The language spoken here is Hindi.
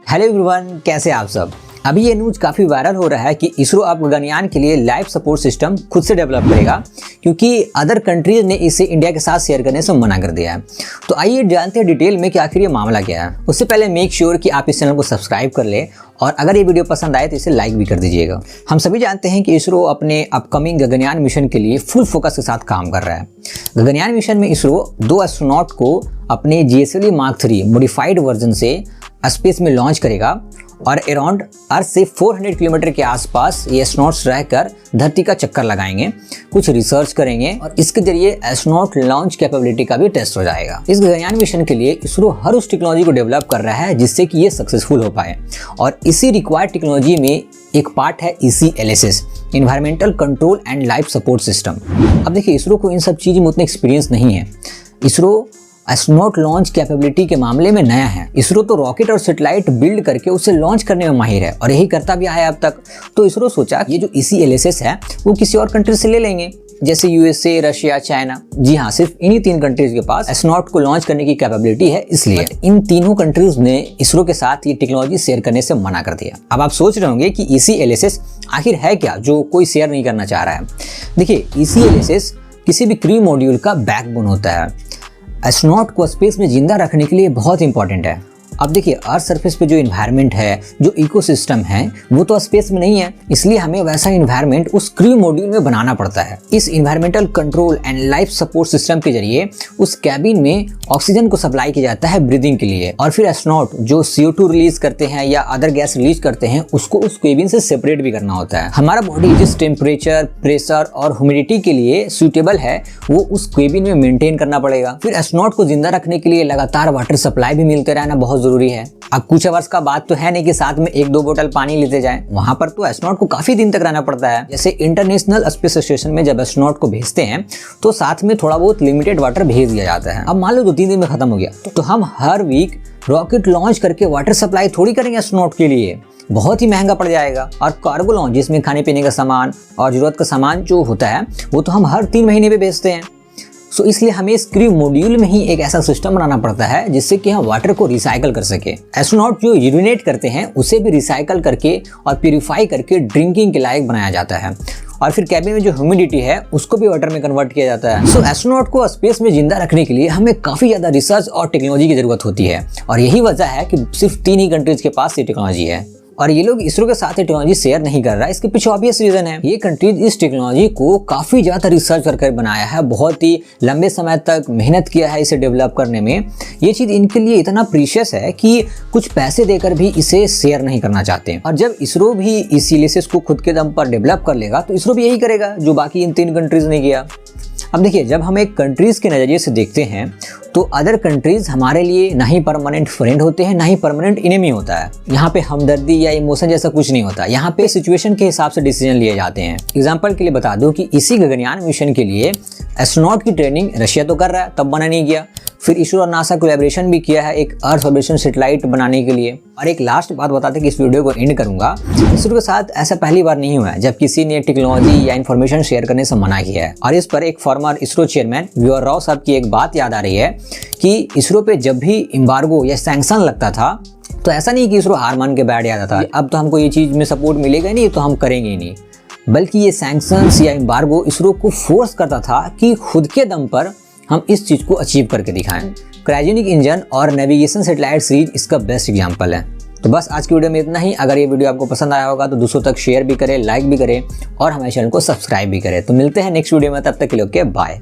हेलो एवरीवन, कैसे आप सब। अभी ये न्यूज़ काफ़ी वायरल हो रहा है कि इसरो अब गगनयान के लिए लाइफ सपोर्ट सिस्टम खुद से डेवलप करेगा, क्योंकि अदर कंट्रीज ने इसे इंडिया के साथ शेयर करने से मना कर दिया है। तो आइए जानते हैं डिटेल में कि आखिर ये मामला क्या है। उससे पहले मेक श्योर कि आप इस चैनल को सब्सक्राइब कर ले और अगर ये वीडियो पसंद आए तो इसे लाइक भी कर दीजिएगा। हम सभी जानते हैं कि इसरो अपने अपकमिंग गगनयान मिशन के लिए फुल फोकस के साथ काम कर रहा है। गगनयान मिशन में इसरो 2 एस्ट्रोनॉट को अपने GSLV Mark 3 मॉडिफाइड वर्जन से स्पेस में लॉन्च करेगा और अराउंड अर्थ से 400 किलोमीटर के आसपास ये एस्ट्रोनॉट्स रहकर धरती का चक्कर लगाएंगे, कुछ रिसर्च करेंगे और इसके जरिए एस्ट्रोनॉट लॉन्च कैपेबिलिटी का भी टेस्ट हो जाएगा। इस गगनयान मिशन के लिए इसरो हर उस टेक्नोलॉजी को डेवलप कर रहा है जिससे कि ये सक्सेसफुल हो पाए और इसी रिक्वायर्ड टेक्नोलॉजी में एक पार्ट है ECLSS, environmental control and life support system. अब देखिए, इसरो को इन सब चीज़ों में उतना एक्सपीरियंस नहीं है। इसरो एस्ट्रोनॉट लॉन्च कैपेबिलिटी के मामले में नया है। इसरो तो रॉकेट और सैटेलाइट बिल्ड करके उसे लॉन्च करने में माहिर है और यही करता भी आया है अब तक। तो इसरो सोचा ये जो ECLSS है वो किसी और कंट्री से ले लेंगे, जैसे USA, रशिया, चाइना। जी हाँ, सिर्फ इन्हीं 3 कंट्रीज के पास एस्ट्रोनॉट को लॉन्च करने की कैपेबिलिटी है, इसलिए इन तीनों कंट्रीज ने इसरो के साथ ये टेक्नोलॉजी शेयर करने से मना कर दिया। अब आप सोच रहे होंगे कि ECLSS आखिर है क्या जो कोई शेयर नहीं करना चाह रहा है। देखिए, ECLSS किसी भी क्रू मॉड्यूल का बैकबोन होता है। एस्ट्रोनॉट को स्पेस में जिंदा रखने के लिए बहुत इंपॉर्टेंट है। अब देखिए, अर्थ सरफेस पे जो इन्वायरमेंट है, जो इकोसिस्टम है, वो तो स्पेस में नहीं है, इसलिए हमें वैसा इन्वायरमेंट उस क्रू मॉड्यूल में बनाना पड़ता है। इस environmental control and life support system के जरिए उस कैबिन में ऑक्सीजन को सप्लाई किया जाता है ब्रीदिंग के लिए, और फिर एस्ट्रोनॉट जो CO2 रिलीज करते हैं या अदर गैस रिलीज करते हैं उसको उस कैबिन से सेपरेट भी करना होता है। हमारा बॉडी जिस टेम्परेचर, प्रेशर और ह्यूमिडिटी के लिए सूटेबल है वो उस कैबिन में मेंटेन करना पड़ेगा। फिर एस्ट्रोनॉट को जिंदा रखने के लिए लगातार वाटर सप्लाई भी मिलते रहना बहुत जरूरी है। अब कुछ आवर्स का बात तो है नहीं कि साथ में 1-2 बोतल पानी लेते जाएं। वहां पर तो एस्ट्रोनॉट को काफी दिन तक रहना पड़ता है। जैसे इंटरनेशनल स्पेस स्टेशन में जब एस्ट्रोनॉट को भेजते हैं तो साथ में थोड़ा बहुत लिमिटेड वाटर भेज दिया जाता है। अब मान लो 2-3 दिन में खत्म हो गया तो हम हर वीक रॉकेट लॉन्च करके वाटर सप्लाई थोड़ी करेंगे एस्ट्रोनॉट के लिए, बहुत ही महंगा पड़ जाएगा। और कार्गो लॉन्च जिसमें खाने पीने का सामान और जरूरत का सामान जो होता है वो तो हम हर 3 महीने पे भेजते हैं। सो इसलिए हमें इस क्रू मॉड्यूल में ही एक ऐसा सिस्टम बनाना पड़ता है जिससे कि हम वाटर को रिसाइकल कर सके। एस्ट्रोनॉट जो यूरिनेट करते हैं उसे भी रिसाइकल करके और प्यूरिफाई करके ड्रिंकिंग के लायक बनाया जाता है और फिर कैबिन में जो ह्यूमिडिटी है उसको भी वाटर में कन्वर्ट किया जाता है। सो एस्ट्रोनॉट को स्पेस में जिंदा रखने के लिए हमें काफी ज्यादा रिसर्च और टेक्नोलॉजी की जरूरत होती है और यही वजह है कि सिर्फ 3 ही कंट्रीज के पास ये टेक्नोलॉजी है और ये लोग इसरो के साथ ये टेक्नोलॉजी शेयर नहीं कर रहा है। इसके पीछे ऑब्वियस रीजन है, ये कंट्रीज इस टेक्नोलॉजी को काफी ज्यादा रिसर्च करके बनाया है, बहुत ही लंबे समय तक मेहनत किया है इसे डेवलप करने में। ये चीज इनके लिए इतना प्रीशियस है कि कुछ पैसे देकर भी इसे शेयर नहीं करना चाहते। और जब इसरो भी ECLSS को खुद के दम पर डेवलप कर लेगा तो इसरो भी यही करेगा जो बाकी इन 3 कंट्रीज ने किया। अब देखिए, जब हम एक कंट्रीज के नज़रिए से देखते हैं तो अदर कंट्रीज हमारे लिए ना ही परमानेंट फ्रेंड होते हैं ना ही परमानेंट इनेमी होता है। यहाँ पे हमदर्दी या इमोशन जैसा कुछ नहीं होता, यहाँ पे सिचुएशन के हिसाब से डिसीजन लिए जाते हैं। एग्जांपल के लिए बता दूं कि इसी गगनयान मिशन के लिए एस्ट्रोनॉट की ट्रेनिंग रशिया तो कर रहा है, तब मना नहीं किया। फिर इसरो और नासा कोलैबोरेशन भी किया है एक अर्थ ऑर्बिटेशन सैटेलाइट बनाने के लिए। और एक लास्ट बात बताते कि इस वीडियो को एंड करूंगा, इसरो के साथ ऐसा पहली बार नहीं हुआ है जब किसी ने टेक्नोलॉजी या इन्फॉर्मेशन शेयर करने से मना किया है। और इस पर एक farmer ISRO chairman VR. Rao साहब की एक बात याद आ रही है कि इसरो पे जब भी एम्बार्गो या सैंक्शन लगता था तो ऐसा नहीं कि इसरो हार मान के बैठ जाता था, अब तो हमको ये चीज़ में सपोर्ट मिलेगा नहीं तो हम करेंगे ही नहीं, बल्कि ये सैंक्शंस या एम्बार्गो इसरो को फोर्स करता था कि खुद के दम पर हम इस चीज़ को अचीव करके दिखाएं। क्रायोजेनिक इंजन और नेविगेशन सैटेलाइट सीरीज इसका बेस्ट एग्जांपल है। तो बस आज की वीडियो में इतना ही। अगर ये वीडियो आपको पसंद आया होगा तो दूसरों तक शेयर भी करें, लाइक भी करें और हमारे चैनल को सब्सक्राइब भी करें। तो मिलते हैं नेक्स्ट वीडियो में, तब तक के लिए ओके बाय।